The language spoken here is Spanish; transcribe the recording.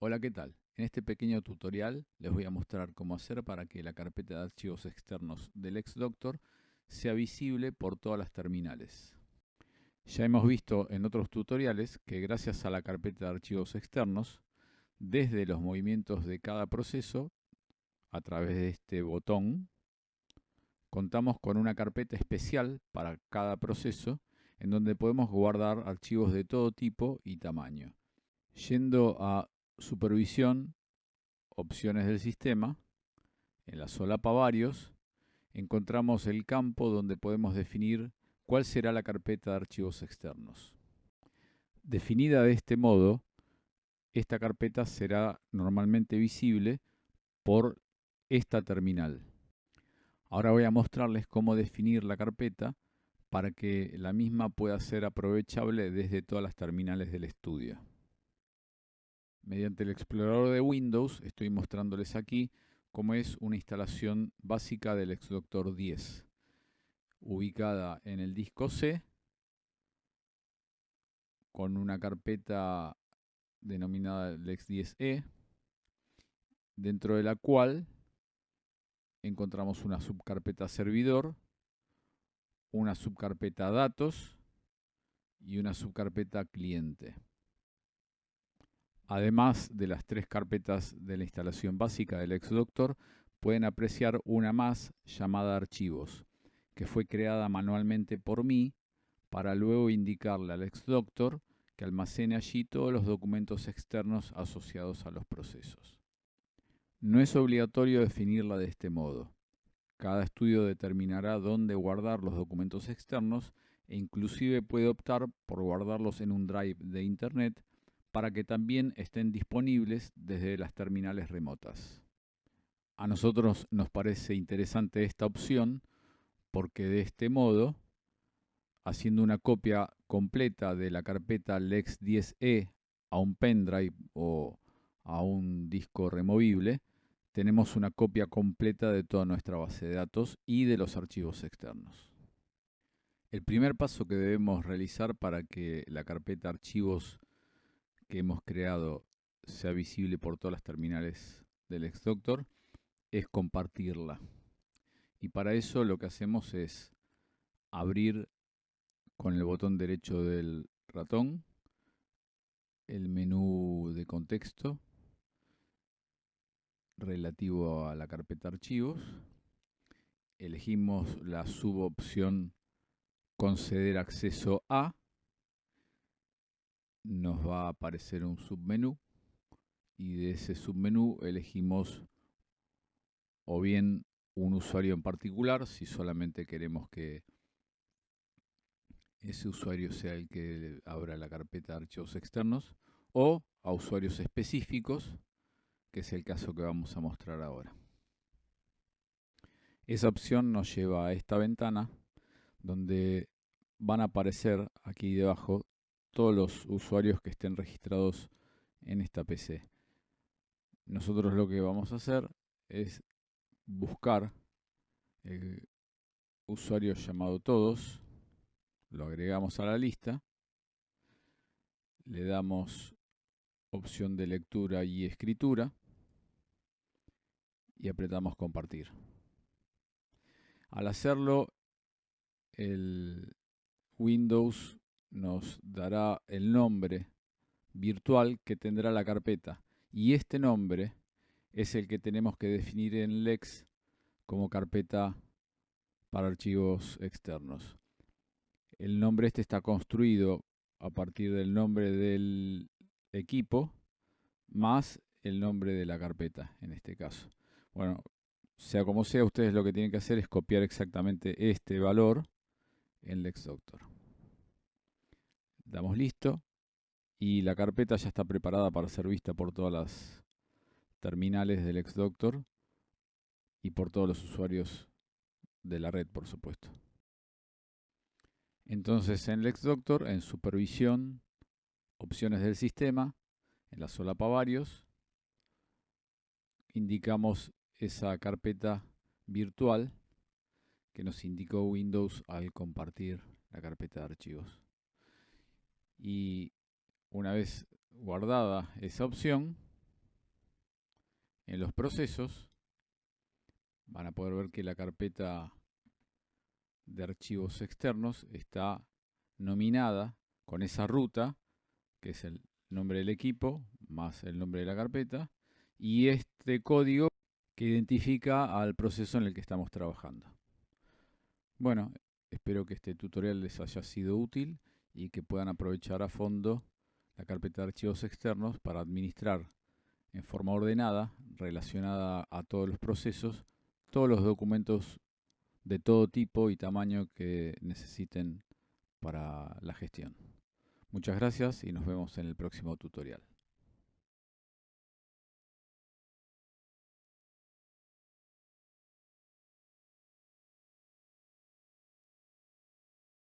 Hola, ¿qué tal? En este pequeño tutorial les voy a mostrar cómo hacer para que la carpeta de archivos externos del XDoctor sea visible por todas las terminales. Ya hemos visto en otros tutoriales que gracias a la carpeta de archivos externos, desde los movimientos de cada proceso, a través de este botón, contamos con una carpeta especial para cada proceso en donde podemos guardar archivos de todo tipo y tamaño. Yendo a Supervisión, Opciones del sistema, en la solapa Varios, encontramos el campo donde podemos definir cuál será la carpeta de archivos externos. Definida de este modo, esta carpeta será normalmente visible por esta terminal. Ahora voy a mostrarles cómo definir la carpeta para que la misma pueda ser aprovechable desde todas las terminales del estudio. Mediante el explorador de Windows estoy mostrándoles aquí cómo es una instalación básica del XDoctor 10, ubicada en el disco C con una carpeta denominada Lex10E, dentro de la cual encontramos una subcarpeta servidor, una subcarpeta datos y una subcarpeta cliente. Además de las tres carpetas de la instalación básica del XDoctor, pueden apreciar una más llamada archivos, que fue creada manualmente por mí para luego indicarle al XDoctor que almacene allí todos los documentos externos asociados a los procesos. No es obligatorio definirla de este modo. Cada estudio determinará dónde guardar los documentos externos e inclusive puede optar por guardarlos en un drive de Internet para que también estén disponibles desde las terminales remotas. A nosotros nos parece interesante esta opción porque de este modo, haciendo una copia completa de la carpeta Lex10E a un pendrive o a un disco removible, tenemos una copia completa de toda nuestra base de datos y de los archivos externos. El primer paso que debemos realizar para que la carpeta archivos que hemos creado sea visible por todas las terminales del XDoctor es compartirla. Y para eso lo que hacemos es abrir con el botón derecho del ratón el menú de contexto relativo a la carpeta archivos. Elegimos la subopción conceder acceso a. Nos va a aparecer un submenú y de ese submenú elegimos o bien un usuario en particular, si solamente queremos que ese usuario sea el que abra la carpeta de archivos externos, o a usuarios específicos, que es el caso que vamos a mostrar ahora. Esa opción nos lleva a esta ventana donde van a aparecer aquí debajo todos los usuarios que estén registrados en esta PC. Nosotros lo que vamos a hacer es buscar el usuario llamado todos, lo agregamos a la lista, le damos opción de lectura y escritura y apretamos compartir. Al hacerlo, el Windows nos dará el nombre virtual que tendrá la carpeta y este nombre es el que tenemos que definir en Lex como carpeta para archivos externos. El nombre este está construido a partir del nombre del equipo más el nombre de la carpeta en este caso. Bueno, sea como sea, ustedes lo que tienen que hacer es copiar exactamente este valor en LexDoctor. Damos listo y la carpeta ya está preparada para ser vista por todas las terminales del XDoctor y por todos los usuarios de la red, por supuesto. Entonces en LexDoctor, en supervisión, opciones del sistema, en la solapa varios, indicamos esa carpeta virtual que nos indicó Windows al compartir la carpeta de archivos. Y una vez guardada esa opción, En los procesos van a poder ver que la carpeta de archivos externos está nominada con esa ruta, que es el nombre del equipo más el nombre de la carpeta, y este código que identifica al proceso en el que estamos trabajando. Bueno, espero que este tutorial les haya sido útil y que puedan aprovechar a fondo la carpeta de archivos externos para administrar en forma ordenada, relacionada a todos los procesos, todos los documentos de todo tipo y tamaño que necesiten para la gestión. Muchas gracias y nos vemos en el próximo tutorial.